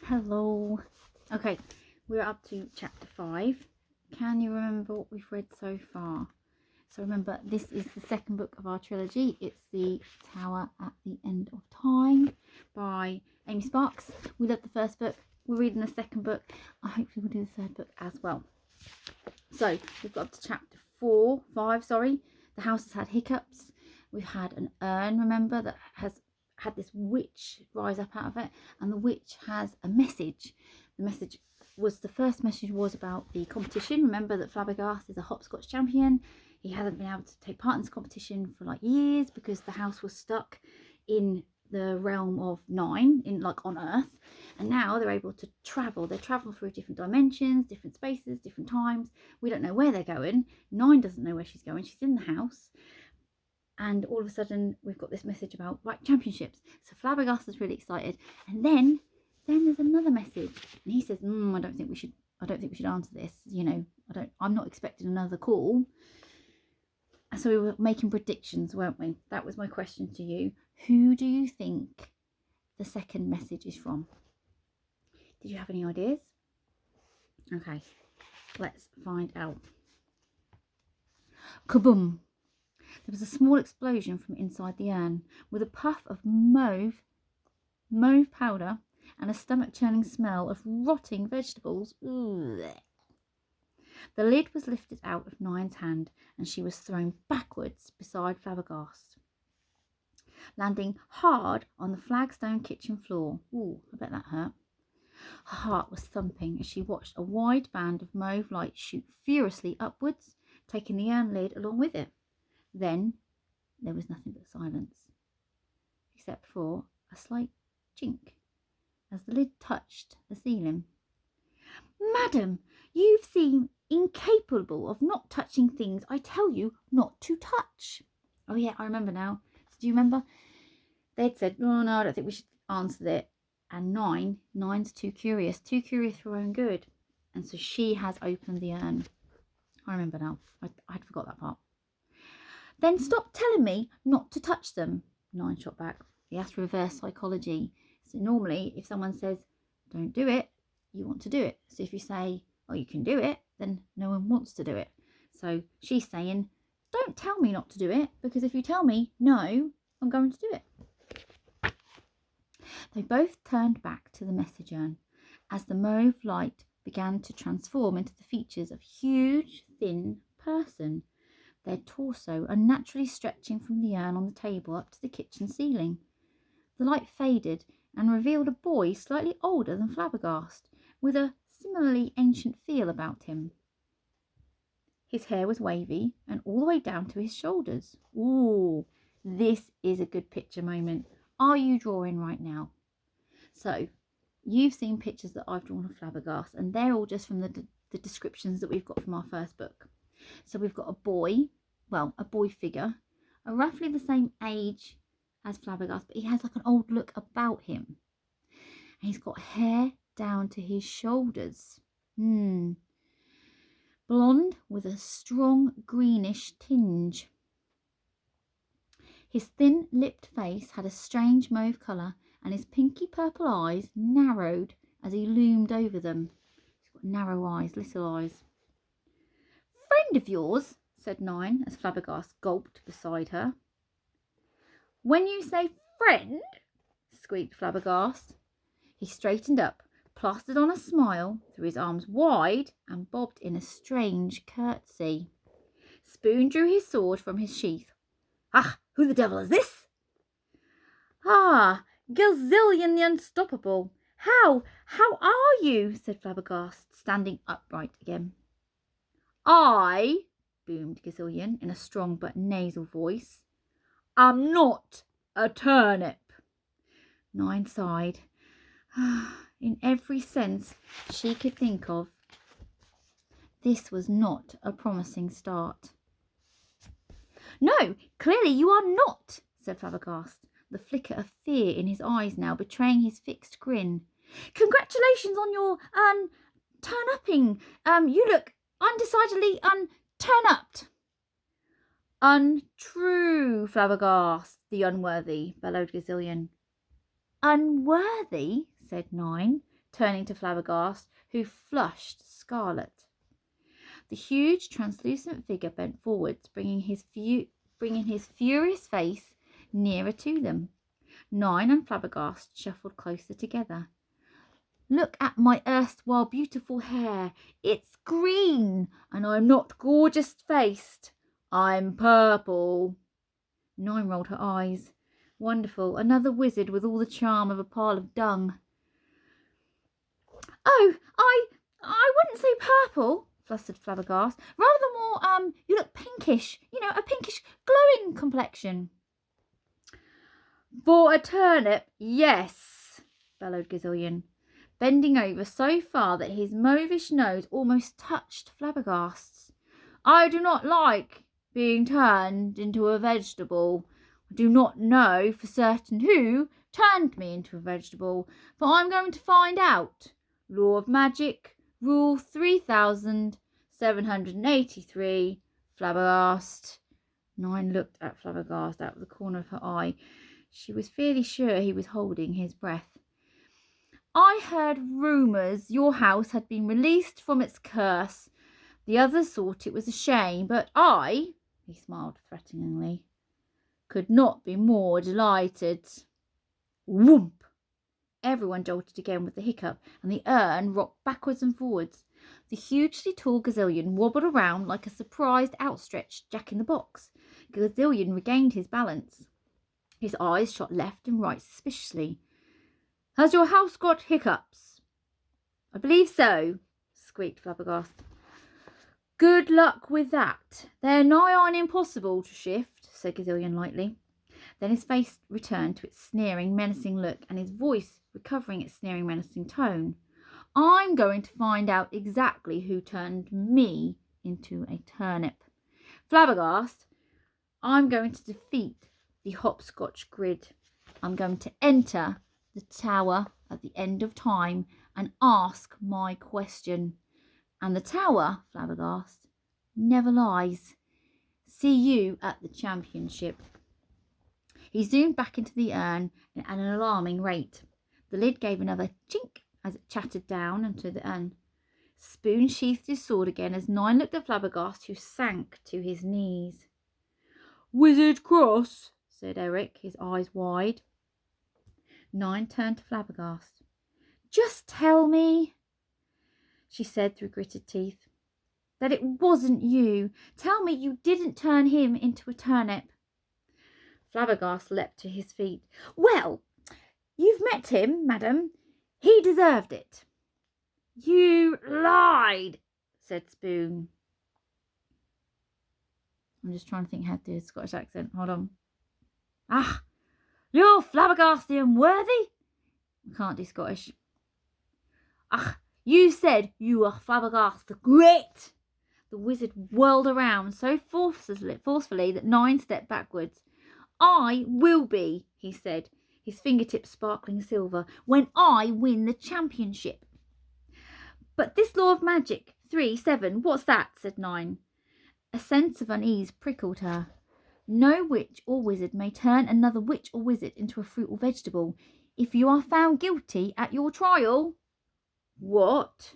Hello. Okay, we're up to chapter 5. Can you remember what we've read so far? So remember, this is the second book of our trilogy. It's The Tower at the End of Time by Amy Sparks. We loved the first book. We're reading the second book. I hope we'll do the third book as well. So we've got up to chapter 5. The house has had hiccups. We've had an urn, remember, that has had this witch rise up out of it, and the witch has a message. The first message was about the competition. Remember that Flabbergast is a hopscotch champion. He hasn't been able to take part in this competition for like years because the house was stuck in the realm of 9 on Earth, and now they're able to travel. They travel through different dimensions, different spaces, different times. We don't know where they're going. 9 doesn't know where she's going. She's in the house, and all of a sudden we've got this message about championships. So Flabbergast is really excited, and then there's another message, and he says, I don't think we should answer this. I'm not expecting another call. So we were making predictions, weren't we? That was my question to you. Who do you think the second message is from? Did you have any ideas? Okay, let's find out. Kaboom! There was a small explosion from inside the urn, with a puff of mauve powder and a stomach-churning smell of rotting vegetables. Ugh. The lid was lifted out of 9's hand, and she was thrown backwards beside Flabbergast, landing hard on the flagstone kitchen floor. Ooh, I bet that hurt. Her heart was thumping as she watched a wide band of mauve light shoot furiously upwards, taking the urn lid along with it. Then there was nothing but silence, except for a slight chink as the lid touched the ceiling. Madam, you seem incapable of not touching things I tell you not to touch. Oh yeah, I remember now. So do you remember? They'd said, oh no, I don't think we should answer that. And 9's too curious for her own good. And so she has opened the urn. I remember now. I'd forgot that part. Then stop telling me not to touch them, 9 shot back. He has reverse psychology. So normally if someone says, don't do it, you want to do it. So if you say, oh, you can do it, then no one wants to do it. So she's saying, don't tell me not to do it, because if you tell me no, I'm going to do it. They both turned back to the message urn as the mauve light began to transform into the features of a huge, thin person, their torso unnaturally stretching from the urn on the table up to the kitchen ceiling. The light faded and revealed a boy slightly older than Flabbergast, with a similarly ancient feel about him. His hair was wavy and all the way down to his shoulders. Ooh, this is a good picture moment. Are you drawing right now? So, you've seen pictures that I've drawn of Flabbergast, and they're all just from the descriptions that we've got from our first book. So we've got a boy figure, roughly the same age as Flabbergast, but he has like an old look about him. And he's got hair down to his shoulders. Blonde with a strong greenish tinge. His thin-lipped face had a strange mauve colour, and his pinky purple eyes narrowed as he loomed over them. He's got narrow eyes, little eyes. Friend of yours, said 9 as Flabbergast gulped beside her. When you say friend, squeaked Flabbergast. He straightened up, plastered on a smile, threw his arms wide, and bobbed in a strange curtsy. Spoon drew his sword from his sheath. Ah, who the devil is this? Ah, Gazillion the Unstoppable. How are you? Said Flabbergast, standing upright again. I, boomed Gazillion in a strong but nasal voice, am not a turnip. 9 sighed. In every sense she could think of, this was not a promising start. No, clearly you are not, said Flabbergast, the flicker of fear in his eyes now betraying his fixed grin. Congratulations on your turn-upping. You look undecidedly turn-upped. Untrue, Flabbergast, the unworthy, bellowed Gazillion. Unworthy, said 9, turning to Flabbergast, who flushed scarlet. The huge translucent figure bent forwards, bringing his furious face nearer to them. Nine and Flabbergast shuffled closer together. Look at my erstwhile beautiful hair. It's green, and I'm not gorgeous-faced. I'm purple. Nine rolled her eyes. Wonderful. Another wizard with all the charm of a pile of dung. Oh, I wouldn't say purple, flustered Flabbergast. Rather more, you look pinkish. You know, a pinkish glowing complexion. For a turnip, yes, bellowed Gazillion, bending over so far that his mauvish nose almost touched Flabbergast's. I do not like being turned into a vegetable. I do not know for certain who turned me into a vegetable, but I'm going to find out. Law of Magic, Rule 3783, Flabbergast. Nine looked at Flabbergast out of the corner of her eye. She was fairly sure he was holding his breath. I heard rumours your house had been released from its curse. The others thought it was a shame, but I, he smiled threateningly, could not be more delighted. Whoomp! Everyone jolted again with the hiccup, and the urn rocked backwards and forwards. The hugely tall Gazillion wobbled around like a surprised, outstretched Jack-in-the-Box. Gazillion regained his balance. His eyes shot left and right suspiciously. Has your house got hiccups? I believe so, squeaked Flabbergast. Good luck with that. They're nigh on impossible to shift, said Gazillion lightly. Then his face returned to its sneering, menacing look, and his voice recovering its sneering, menacing tone. I'm going to find out exactly who turned me into a turnip. Flabbergast, I'm going to defeat the hopscotch grid. I'm going to enter the tower at the end of time and ask my question. And the tower, Flabbergast, never lies. See you at the championship. He zoomed back into the urn at an alarming rate. The lid gave another chink as it chattered down into the urn. Spoon sheathed his sword again as Nine looked at Flabbergast, who sank to his knees. Wizard Cross, said Eric, his eyes wide. Nine turned to Flabbergast. Just tell me, she said through gritted teeth, that it wasn't you. Tell me you didn't turn him into a turnip. Flabbergast leapt to his feet. Well, you've met him, madam. He deserved it. You lied, said Spoon. I'm just trying to think how to do a Scottish accent. Hold on. Ah, you're Flabbergast the Unworthy? I can't do Scottish. Ah, you said you were Flabbergast the Great. The wizard whirled around so forcefully that Nine stepped backwards. I will be, he said, his fingertips sparkling silver, when I win the championship. But this law of magic, 3-7, what's that? Said Nine. A sense of unease prickled her. No witch or wizard may turn another witch or wizard into a fruit or vegetable if you are found guilty at your trial. What?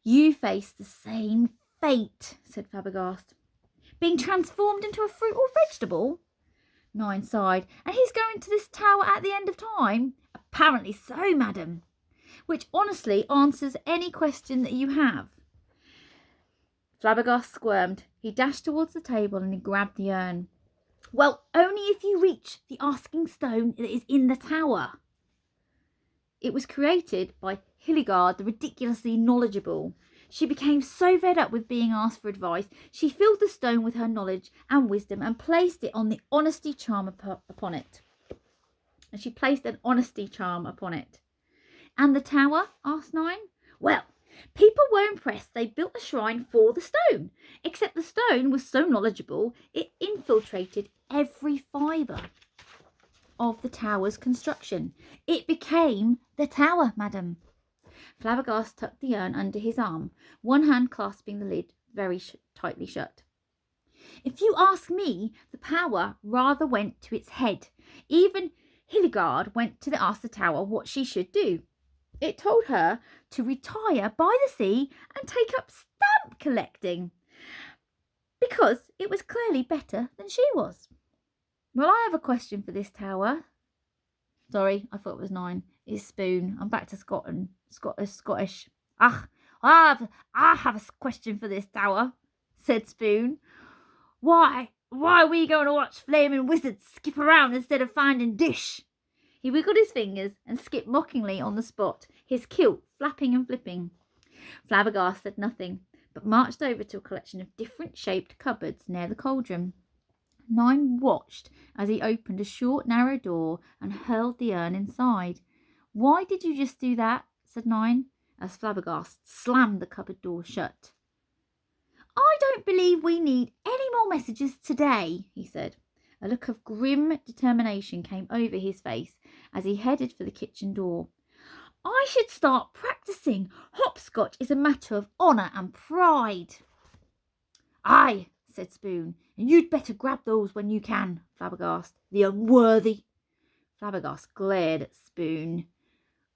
You face the same fate, said Flabbergast. Being transformed into a fruit or vegetable? Nine sighed. And he's going to this tower at the end of time? Apparently so, madam. Which honestly answers any question that you have. Flabbergast squirmed. He dashed towards the table and he grabbed the urn. Well, only if you reach the asking stone that is in the tower. It was created by Hilligard, the ridiculously knowledgeable. She became so fed up with being asked for advice, she filled the stone with her knowledge and wisdom and placed it on the honesty charm upon it. And she placed an honesty charm upon it. And the tower? Asked Nine. Well, people were impressed they built a shrine for the stone, except the stone was so knowledgeable it infiltrated every fibre of the tower's construction. It became the tower, madam. Flabbergast tucked the urn under his arm, one hand clasping the lid very tightly shut. If you ask me, the power rather went to its head. Even Hilligard went to ask the tower what she should do. It told her to retire by the sea and take up stamp collecting because it was clearly better than she was. Well, I have a question for this tower. Sorry, I thought it was 9. It's Spoon. I'm back to Scottish. I have a question for this tower, said Spoon. Why are we going to watch flaming wizards skip around instead of finding dish? He wiggled his fingers and skipped mockingly on the spot, his kilt flapping and flipping. Flabbergast said nothing, but marched over to a collection of different shaped cupboards near the cauldron. 9 watched as he opened a short, narrow door and hurled the urn inside. Why did you just do that? Said 9, as Flabbergast slammed the cupboard door shut. I don't believe we need any more messages today, he said. A look of grim determination came over his face as he headed for the kitchen door. I should start practicing. Hopscotch is a matter of honour and pride. Aye, said Spoon, and you'd better grab those when you can, Flabbergast, the unworthy. Flabbergast glared at Spoon.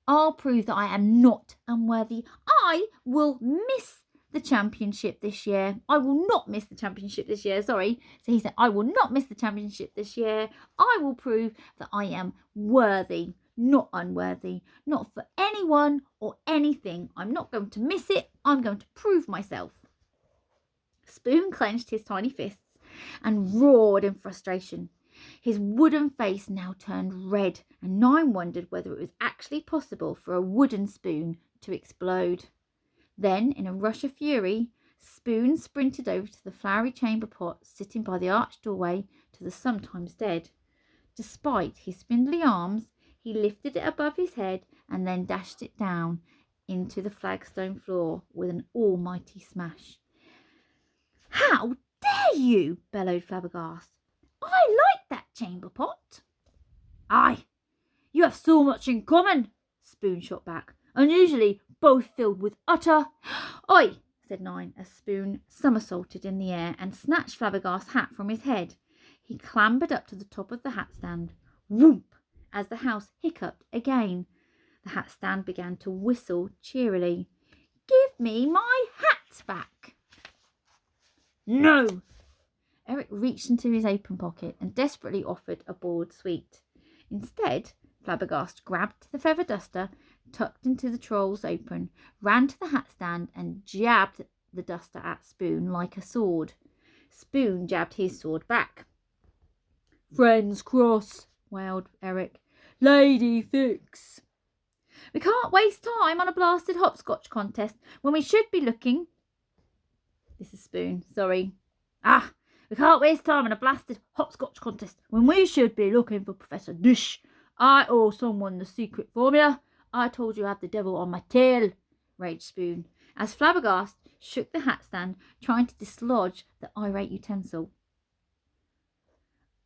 I'll prove that I am not unworthy. I will miss the championship this year. I will not miss the championship this year, sorry. So he said, I will not miss the championship this year. I will prove that I am worthy, not unworthy, not for anyone or anything. I'm not going to miss it. I'm going to prove myself. Spoon clenched his tiny fists and roared in frustration. His wooden face now turned red, and 9 wondered whether it was actually possible for a wooden spoon to explode. Then, in a rush of fury, Spoon sprinted over to the flowery chamber pot sitting by the arched doorway to the sometimes dead. Despite his spindly arms, he lifted it above his head and then dashed it down into the flagstone floor with an almighty smash. How dare you? Bellowed Flabbergast. I like that chamber pot. Aye, you have so much in common, Spoon shot back, unusually both filled with utter... Oi, said 9, as Spoon somersaulted in the air and snatched Flabbergast's hat from his head. He clambered up to the top of the hat stand. Whoomp! As the house hiccuped again. The hat stand began to whistle cheerily. Give me my hat back. No! Eric reached into his apron pocket and desperately offered a boiled sweet. Instead, Flabbergast grabbed the feather duster tucked into the troll's apron, ran to the hat stand and jabbed the duster at Spoon like a sword. Spoon jabbed his sword back. Friends cross, wailed Eric. Lady fix. We can't waste time on a blasted hopscotch contest when we should be looking... This is Spoon, sorry. We can't waste time on a blasted hopscotch contest when we should be looking for Professor Dish. I owe someone the secret formula. I told you I had the devil on my tail, raged Spoon, as Flabbergast shook the hat stand, trying to dislodge the irate utensil.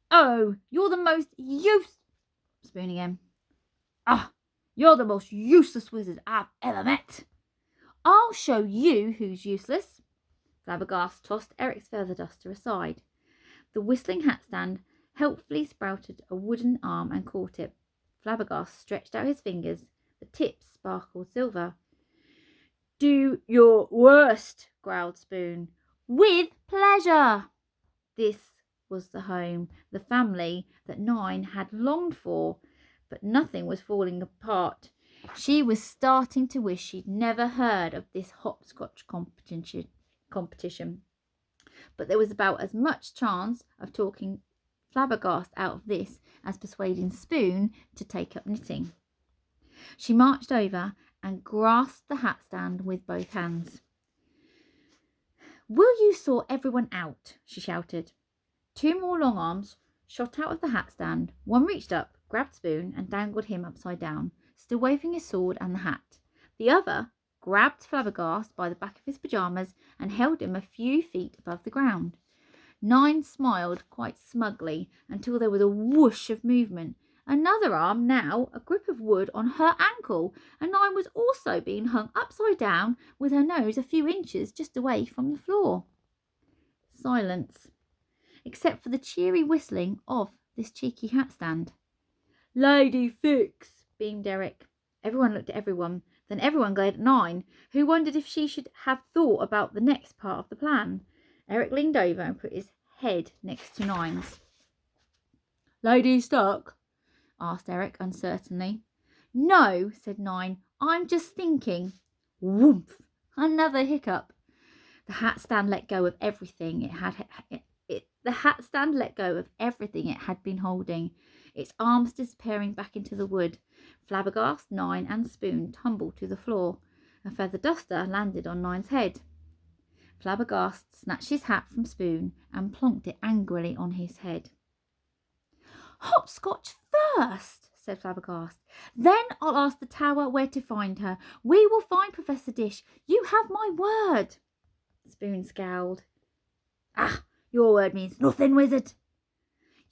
Oh, you're the most Spoon again. You're the most useless wizard I've ever met. I'll show you who's useless. Flabbergast tossed Eric's feather duster aside. The whistling hat stand helpfully sprouted a wooden arm and caught it. Flabbergast stretched out his fingers. The tips sparkled silver. Do your worst, growled Spoon. With pleasure. This was the home, the family that 9 had longed for, but nothing was falling apart. She was starting to wish she'd never heard of this hopscotch competition. But there was about as much chance of talking Flabbergast out of this as persuading Spoon to take up knitting. She marched over and grasped the hat stand with both hands. Will you sort everyone out? She shouted. 2 more long arms shot out of the hat stand. One reached up, grabbed Spoon and dangled him upside down, still waving his sword and the hat. The other grabbed Flabbergast by the back of his pyjamas and held him a few feet above the ground. 9 smiled quite smugly until there was a whoosh of movement. Another arm, now a grip of wood on her ankle, and 9 was also being hung upside down with her nose a few inches just away from the floor. Silence, except for the cheery whistling of this cheeky hat stand. Lady fix, beamed Eric. Everyone looked at everyone. Then everyone glared at 9, who wondered if she should have thought about the next part of the plan. Eric leaned over and put his head next to 9's. "Lady stuck?" asked Eric uncertainly. "No," said 9. "I'm just thinking." Whoomph! Another hiccup. The hat stand let go of everything it had. The hat stand let go of everything it had been holding, its arms disappearing back into the wood. Flabbergast, 9, and Spoon tumbled to the floor. A feather duster landed on 9's head. Flabbergast snatched his hat from Spoon and plonked it angrily on his head. "Hopscotch first," said Flabbergast. "Then I'll ask the tower where to find her. We will find Professor Dish. You have my word." Spoon scowled. "Ah, your word means nothing, wizard."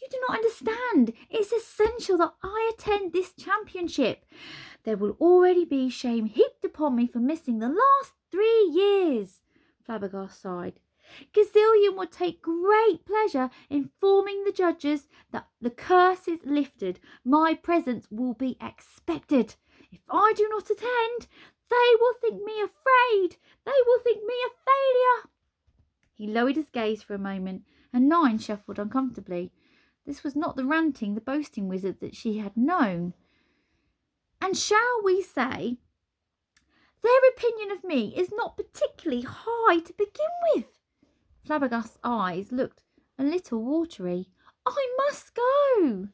"You do not understand. It's essential that I attend this championship. There will already be shame heaped upon me for missing the last 3 years." Flabbergast sighed. "Gazillion would take great pleasure in informing the judges that the curse is lifted. My presence will be expected. If I do not attend, they will think me afraid. They will think me a failure." He lowered his gaze for a moment, and 9 shuffled uncomfortably. This was not the ranting, the boasting wizard that she had known. "And shall we say, their opinion of me is not particularly high to begin with?" Flabbergast's eyes looked a little watery. "I must go."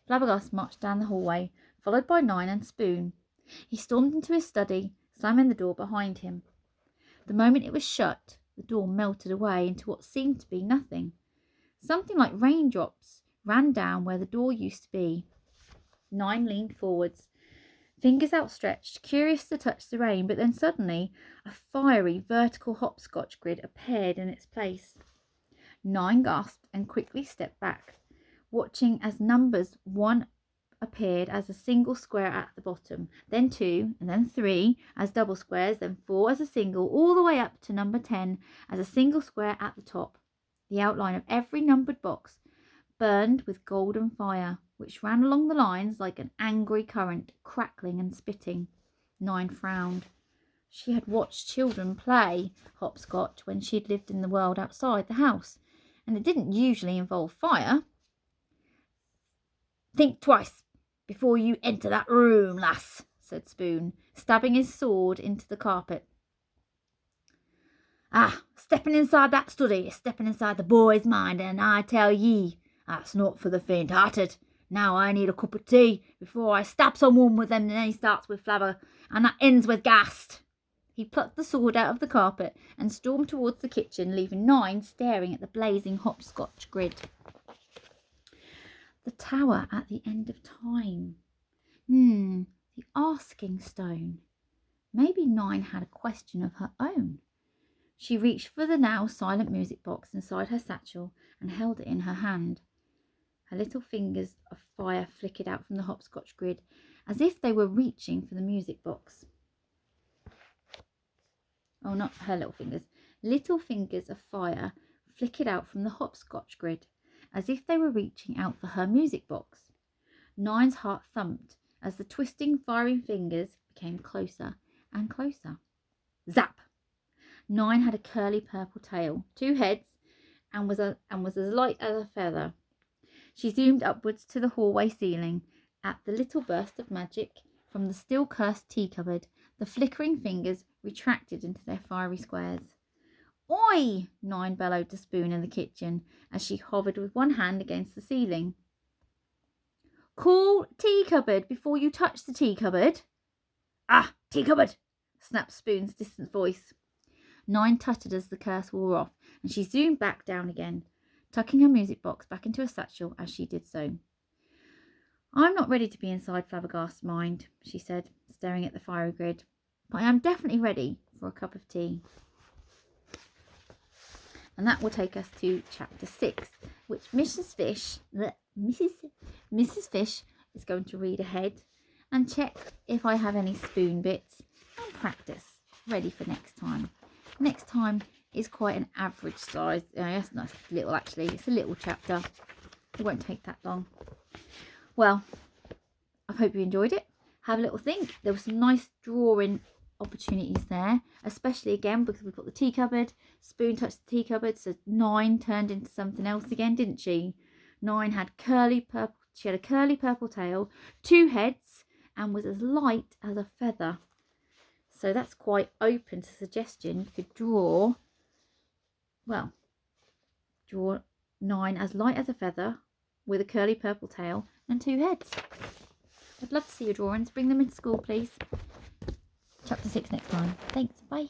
Flabbergast marched down the hallway, followed by 9 and Spoon. He stormed into his study, slamming the door behind him. The moment it was shut, the door melted away into what seemed to be nothing. Something like raindrops ran down where the door used to be. 9 leaned forwards, fingers outstretched, curious to touch the rain, but then suddenly a fiery vertical hopscotch grid appeared in its place. 9 gasped and quickly stepped back, watching as numbers 1 appeared as a single square at the bottom, then 2, and then 3 as double squares, then 4 as a single, all the way up to number 10 as a single square at the top. The outline of every numbered box burned with golden fire, which ran along the lines like an angry current, crackling and spitting. 9 frowned. She had watched children play hopscotch when she had lived in the world outside the house, and it didn't usually involve fire. "Think twice before you enter that room, lass," said Spoon, stabbing his sword into the carpet. "Ah, stepping inside that study is stepping inside the boy's mind, and I tell ye, that's not for the faint-hearted. Now I need a cup of tea before I stab someone with them." And then he starts with Flabber, and that ends with Gast. He plucked the sword out of the carpet and stormed towards the kitchen, leaving 9 staring at the blazing hopscotch grid. The tower at the end of time. The asking stone. Maybe 9 had a question of her own. She reached for the now silent music box inside her satchel and held it in her hand. Her little fingers of fire flickered out from the hopscotch grid as if they were reaching for the music box. Oh, not her little fingers. Little fingers of fire flickered out from the hopscotch grid as if they were reaching out for her music box. 9's heart thumped as the twisting, fiery fingers became closer and closer. Zap! 9 had a curly purple tail, 2 heads, and was as light as a feather. She zoomed upwards to the hallway ceiling. At the little burst of magic from the still cursed tea cupboard, the flickering fingers retracted into their fiery squares. "Oi!" 9 bellowed to Spoon in the kitchen as she hovered with one hand against the ceiling. "Call tea cupboard before you touch the tea cupboard." "Ah, tea cupboard!" snapped Spoon's distant voice. 9 tutted as the curse wore off, and she zoomed back down again, tucking her music box back into a satchel as she did so. "I'm not ready to be inside Flabbergast's mind," she said, staring at the fiery grid, "but I am definitely ready for a cup of tea." And that will take us to chapter 6, which Mrs. Fish is going to read ahead and check if I have any spoon bits and practice ready for next time. Next time is quite an average size. That's nice little, actually. It's a little chapter. It won't take that long. Well, I hope you enjoyed it. have a little think. There were some nice drawing opportunities there, especially again because we've got the tea cupboard. Spoon touched the tea cupboard, so 9 turned into something else again, didn't she? 9 had curly purple. She had a curly purple tail, 2 heads, and was as light as a feather. So that's quite open to suggestion. You could draw, well, draw 9 as light as a feather with a curly purple tail and 2 heads. I'd love to see your drawings. Bring them into school, please. Chapter 6 next time. Thanks. Bye.